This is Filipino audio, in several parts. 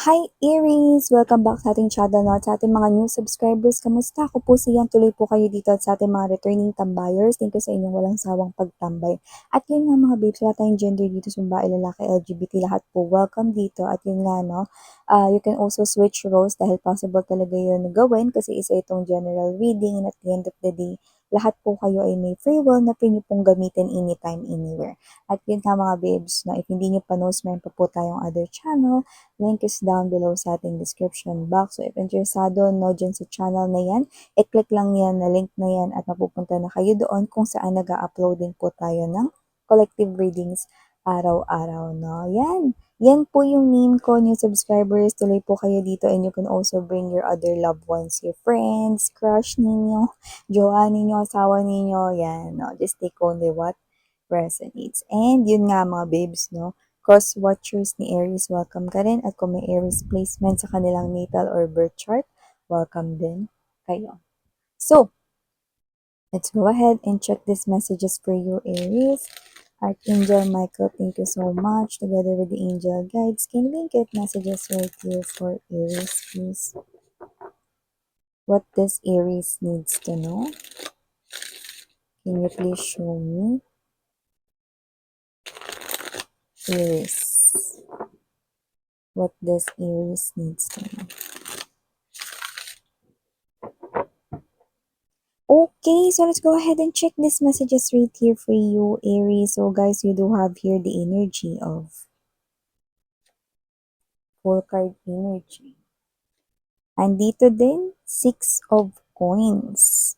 Hi Aries! Welcome back sa ating channel at sa ating mga new subscribers. Kamusta? Ako po siyang tuloy po kayo dito at sa ating mga returning tambayers. Thank you sa inyong walang sawang pagtambay. At yun nga mga babes, wala tayong gender dito, sumbae, lalaki, LGBT, lahat po. Welcome dito. At yun nga no, you can also switch roles dahil possible talaga yun gawin kasi isa itong general reading and at the end of the day, lahat po kayo ay may free will na pwede pong gamitin anytime, anywhere. At yun nga mga babes, na if hindi nyo pa knows, meron pa po tayong other channel. Link is down below sa ating description box. So if interesado no dyan sa channel na yan, i-click lang yan na link na yan at mapupunta na kayo doon kung saan nag-upload din po tayo ng collective readings araw-araw, no? Yan. Yan po yung name ko, new subscribers. Tuloy po kayo dito and you can also bring your other loved ones, your friends, crush ninyo, jowa ninyo, asawa ninyo. Yan, no? Just take only what resonates. And yun nga mga babes, no? Cross-watchers ni Aries, welcome ka rin. At kung may Aries placement sa kanilang natal or birth chart, welcome din kayo. So, let's go ahead and check these messages for you, Aries. Archangel Michael, thank you so much. Together with the angel guides, can we get messages right here for Aries, please? What does Aries needs to know? Can you please show me? Aries. What does Aries needs to know? Okay, so let's go ahead and check these messages right here for you, Aries. So guys, you do have here the energy of full card energy. Andito din, 6 of coins.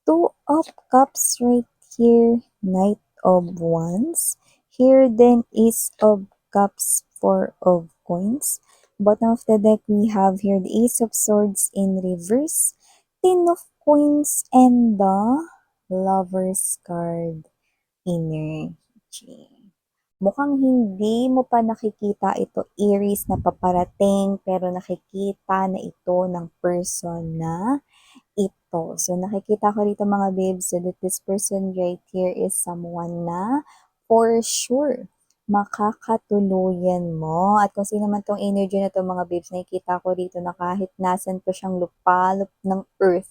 2 of cups right here, Knight of wands. Here then is of cups, 4 of coins. Bottom of the deck, we have here the ace of swords in reverse, 10 of coins, and the lover's card energy. Mukhang hindi mo pa nakikita ito, Aries, na paparating, pero nakikita na ito ng person na ito. So, nakikita ko dito mga babes, so that this person right here is someone na for sure makakatuluyan mo. At kung sino man tong energy na to mga babes, nakikita ko dito na kahit nasan pa siyang lupalop ng earth,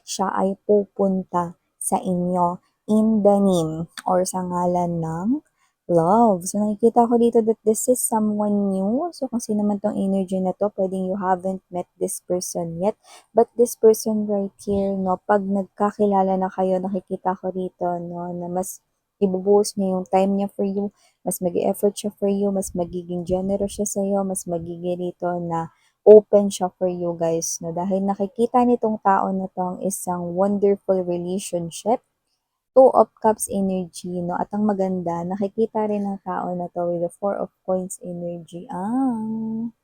siya ay pupunta sa inyo in the name or sa ngalan ng love. So, nakikita ko dito that this is someone new. So, kung sino man tong energy na to, pwedeng you haven't met this person yet. But this person right here, no, pag nagkakilala na kayo, nakikita ko dito, no, na mas ibubuhos niya yung time niya for you, mas mag-effort siya for you, mas magiging generous siya sa iyo, mas magiging dito na open siya for you guys, no, dahil nakikita nitong tao na tong isang wonderful relationship. 2 of Cups energy, no? At ang maganda, nakikita rin ng tao na to with the 4 of Coins energy, ang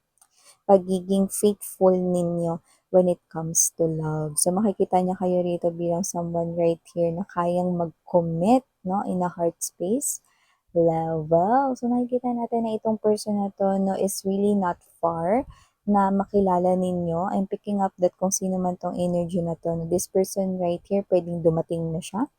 pagiging faithful ninyo when it comes to love. So, makikita niya kayo rito bilang someone right here na kayang mag-commit, no, in a heart space level. So, nakikita natin na itong person na to, no, is really not far na makilala ninyo. I'm picking up that kung sino man tong energy na to, no, this person right here, pwedeng dumating na siya.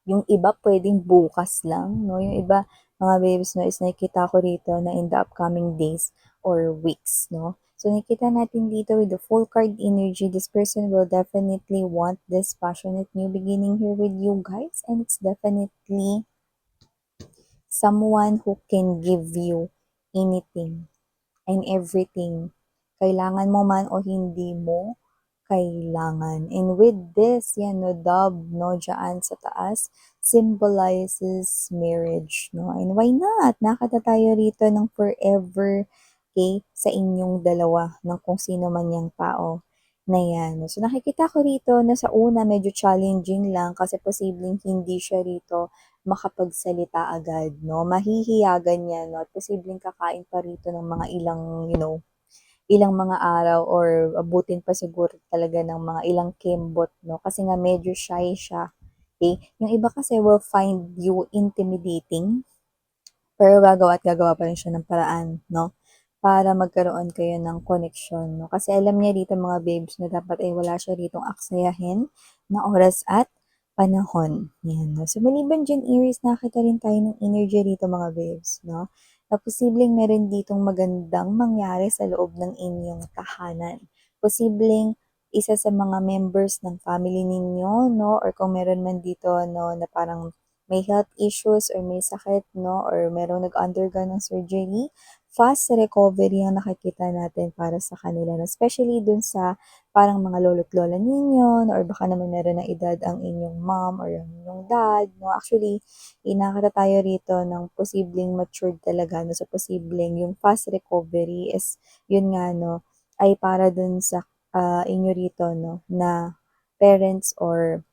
Yung iba pwedeng bukas lang, no? Yung iba, mga babes, no, is nakikita ko rito na in the upcoming days or weeks, no? So, nakikita natin dito with the full card energy, this person will definitely want this passionate new beginning here with you guys. And it's definitely someone who can give you anything and everything. Kailangan mo man o hindi mo kailangan. And with this, yan, no, dove, no, dyan sa taas, symbolizes marriage, no? And why not? Nakata tayo rito ng forever, okay, sa inyong dalawa, ng kung sino man yung tao na yan. So, nakikita ko rito na sa una, medyo challenging lang kasi posibleng hindi siya rito makapagsalita agad, no? Mahihiyagan niya, no? At posibleng kakain pa rito ng mga ilang, ilang mga araw or abutin pa siguro talaga ng mga ilang kembot, no? Kasi nga medyo shy siya. Okay? Yung iba kasi will find you intimidating, pero gagawa at gagawa pa rin siya ng paraan, no? Para magkaroon kayo ng connection, no? Kasi alam niya dito mga babes na dapat ay wala siya ditong aksayahin na oras at panahon. Yan, no? So, maliban dyan, Aries, nakita rin tayo ng energy dito mga babes, no? na posibleng meron ditong magandang mangyari sa loob ng inyong tahanan. Posibleng isa sa mga members ng family ninyo, no? Or kung meron man dito, no, na parang may health issues or may sakit, no? Or merong nag-undergo ng surgery, fast recovery ang nakikita natin para sa kanila, no? Especially dun sa parang mga lolo't lola ninyo, no? Or baka naman meron ng edad ang inyong mom or ang inyong dad, no? Actually, nakakita tayo rito ng posibleng matured talaga, no? So, posibleng yung fast recovery is, yun nga, no, ay para dun sa inyo rito, no, na parents or,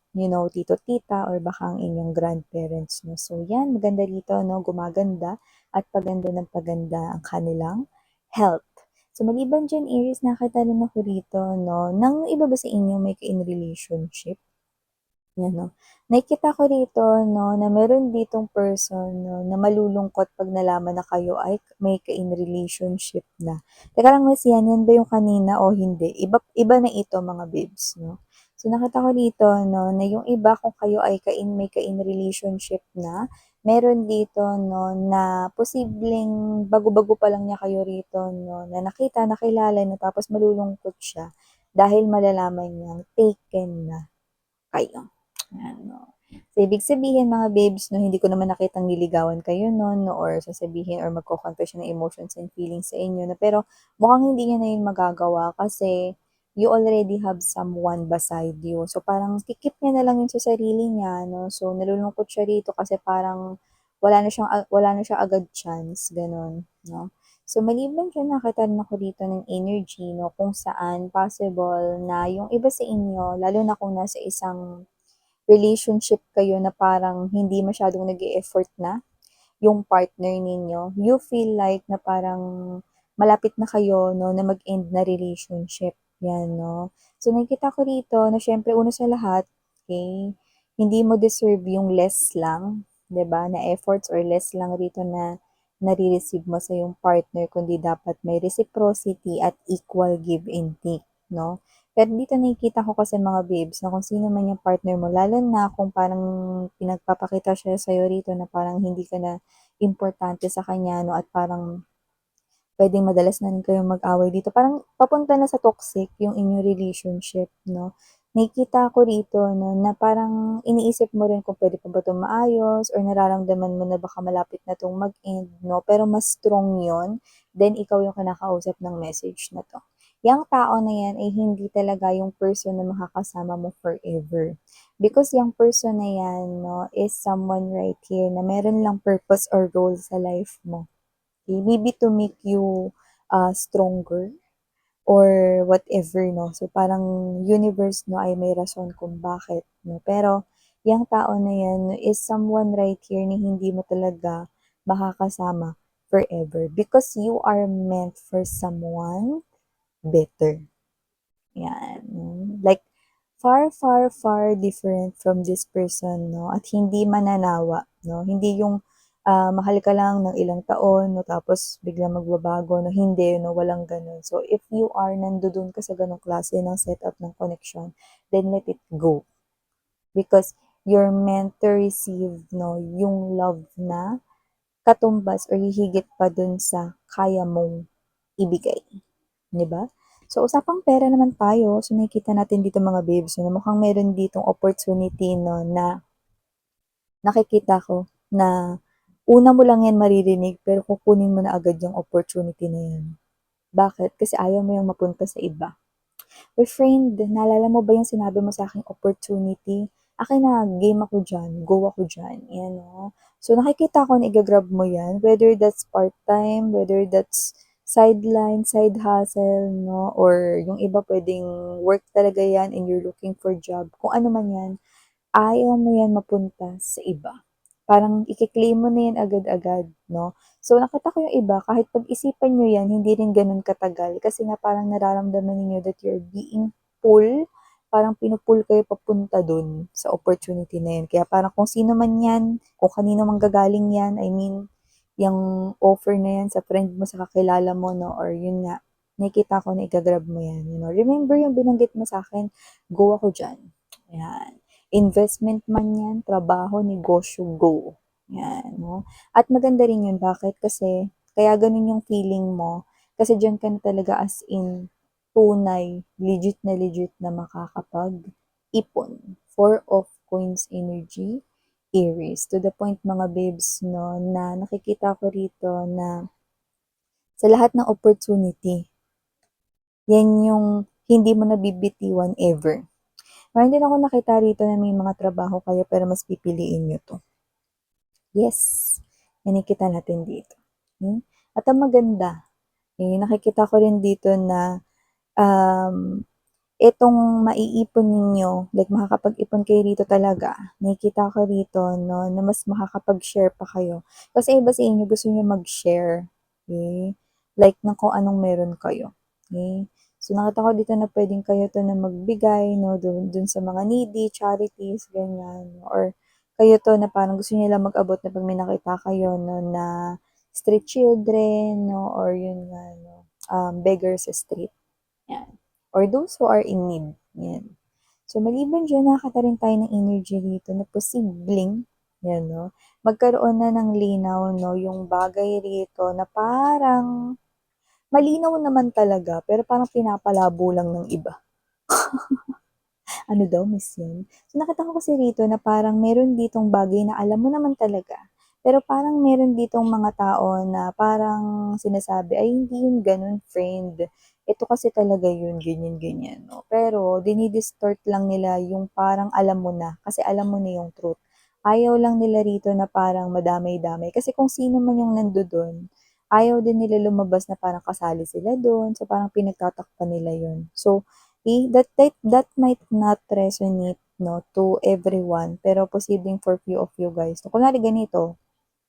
tito, tita, or baka ang inyong grandparents, no. So, yan, maganda rito, no, gumaganda at paganda ng paganda ang kanilang health. So, maliban dyan, Aries, nakita rin ako rito, no, nang iba ba sa inyo may ka-in relationship? Yan 'no. Nakikita ko rito 'no, na meron ditong person 'no, na malulungkot 'pag nalaman na kayo ay may ka-in relationship na. Teka lang Miss, yan ba yung kanina o hindi? Iba iba na ito mga babes 'no. So nakita ko dito 'no, na yung iba kung kayo ay may ka-in relationship na, meron dito 'no, na posibleng bago-bago pa lang niya kayo rito 'no, na nakita, nakilala na tapos malulungkot siya dahil malalaman niyang taken na kayo. Ano. So, ibig sabihin mga babes 'no, hindi ko naman nakitang niligawan kayo nun 'no, or sasabihin or magko-confess siya ng emotions and feelings sa inyo 'no, pero mukhang hindi niya na yun magagawa kasi you already have someone beside you. So, parang ki-keep niya na lang yun sa sarili niya 'no. So, nalulungkot siya rito kasi parang wala na siyang agad chance, gano'n 'no. So, maliban diyan nakita rin ako dito ng energy 'no, kung saan possible na yung iba sa inyo, lalo na kung nasa isang relationship kayo na parang hindi masyadong nag-e-effort na yung partner ninyo, you feel like na parang malapit na kayo 'no, na mag-end na relationship, 'yan 'no. So nakikita ko rito na siyempre una sa lahat, okey, hindi mo deserve yung less lang, 'di ba, na efforts or less lang rito na nare-receive mo sa iyong partner kundi dapat may reciprocity at equal give and take 'no. Pero dito nakikita ko kasi mga babes na kung sino man yung partner mo lalo na kung parang pinagpapakita siya sa'yo rito na parang hindi ka na importante sa kanya 'no, at parang puwedeng madalas na rin kayong mag-away dito. Parang papunta na sa toxic yung inyong relationship 'no. Nakikita ko rito 'no, na parang iniisip mo rin kung puwede pa ba 'tong maayos or nararamdaman mo na baka malapit na 'tong mag-end 'no, pero mas strong yon then ikaw yung kinakausap ng message na 'to. Yang tao na yan ay hindi talaga yung person na makakasama mo forever. Because yung person na yan 'no, is someone right here na meron lang purpose or role sa life mo. Okay, maybe to make you, stronger or whatever 'no. So, parang universe 'no ay may rason kung bakit 'no. Pero yang tao na 'yan is someone right here na hindi mo talaga makakasama forever because you are meant for someone better. 'Yan, like far, far, far different from this person 'no, at hindi mananawa 'no. Hindi yung, mahal ka lang ng ilang taon 'no, tapos biglang magbabago 'no, hindi 'no, walang gano'n. So, if you are nandodo'n ka sa gano'ng klase ng setup ng connection, then let it go. Because you're meant to receive 'no, yung love na katumbas or hihigit pa do'n sa kaya mong ibigay. 'Di ba? So, usapang pera naman tayo. So, nakikita natin dito mga babes 'no, mukhang meron ditong opportunity 'no, na nakikita ko na una mo lang 'yan maririnig pero kukunin mo na agad yung opportunity na 'yan. Bakit? Kasi ayaw mo yang mapunta sa iba. Uy friend, naalala mo ba yung sinabi mo sa'king opportunity? Akin na, game ako diyan, go ako diyan, 'yan 'no. So nakikita ko na iga-grab mo 'yan, whether that's part-time, whether that's sideline, side hustle 'no, or yung iba puwedeng work talaga 'yan and you're looking for job, kung ano man 'yan, ayaw mo 'yan mapunta sa iba. Parang ike-claim mo na 'yan agad-agad 'no. So nakita ko yung iba kahit pag-isipan niyo 'yan hindi rin gano'n katagal kasi nga parang nararamdaman ninyo that you're being pull, parang pinu-pull kayo papunta dun sa opportunity na 'yun. Kaya parang kung sino man 'yan, kung kanino manggagaling 'yan, I mean, yung offer na 'yan sa friend mo, sa kakilala mo 'no, or yun nga, nakikita ko na iga-grab mo 'yan, you know. Remember yung binanggit mo sa'kin, go ako diyan, ayan. Investment man 'yan, trabaho, negosyo, go, 'yan 'no. At maganda rin 'yun, bakit? Kasi Kaya ganun yung feeling mo, kasi diyan ka na talaga as in tunay, legit na makakapag-ipon. Four of Coins energy, Aries. To the point mga babes, no, na nakikita ko rito na sa lahat ng opportunity, yan yung hindi mo nabibitiwan ever. Meron din ako nakita rito na may mga trabaho kayo pero mas pipiliin nyo 'to. Yes, yan nakikita natin dito. At ang maganda, nakikita ko rin dito na, um, itong maiipon ninyo, like makakapag-ipon kayo rito talaga, nakikita ko rito 'no, na mas makakapag-share pa kayo. Kasi iba sa inyo gusto niyo mag-share, okey, like ng kung anong meron kayo, okey. So, nakita ko dito na puwedeng kayo 'to na magbigay 'no, dun sa mga needy, charities, ganyan. Or kayo 'to na parang gusto niyo lang mag-abot na 'pag may nakita kayo 'no, na street children 'no, or yun nga 'no, beggar sa street, 'yan. Or those who are in need, 'yan. So, maliban diyan nakakita rin tayo ng energy dito na posibleng, 'yan 'no, magkaroon na ng linaw 'no, yung bagay rito na parang malinaw naman talaga pero parang pinapalabo lang ng iba. Ano daw, miss yun? So, nakita ko kasi rito na parang meron ditong bagay na alam mo naman talaga, pero parang meron ditong mga tao na parang sinasabi, "Ay hindi yun ganun friend, ito kasi talaga yun ganyan, ganyan." 'No. Pero dini-distort lang nila yung parang alam mo na, kasi alam mo na yung truth. Ayaw lang nila rito na parang madamay-damay kasi kung sino man yung nandodo'n, ayaw din nila lumabas na parang kasali sila dun, so parang pinagtatakpan nila yun. So, that might not resonate 'no, to everyone, pero posibleng for few of you guys. So, kunwari ganito,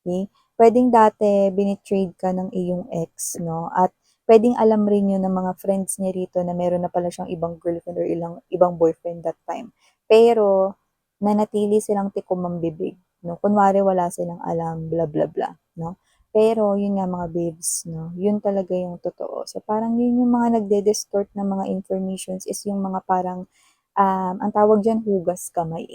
okey, puwedeng dati bini-trade ka ng iyong ex 'no, at puwedeng alam rin 'yun ng mga friends niya rito na meron na pala siyang ibang girlfriend or ibang boyfriend that time. Pero nanatili silang tikom ang bibig 'no, kunwari wala silang alam, bla, bla, bla 'no. Pero 'yun nga mga babes 'no, 'yun talaga yung totoo. So, parang 'yun yung mga nagde-distort ng mga informations is yung mga parang, ang tawag diyan hugas kamay,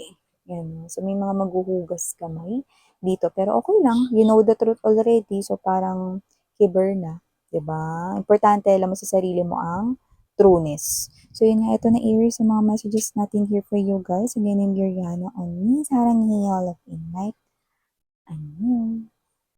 'yan 'no. So, may mga maghuhugas kamay dito. Pero okey lang, you know the truth already, so parang kiber na, 'di ba? Importante alam mo sa sarili mo ang trueness. So yun nga, ito na Aries sa mga messages natin here for you guys. Again, I'm Yuriana on me, Sarang Heal of Inlight. Annyeong.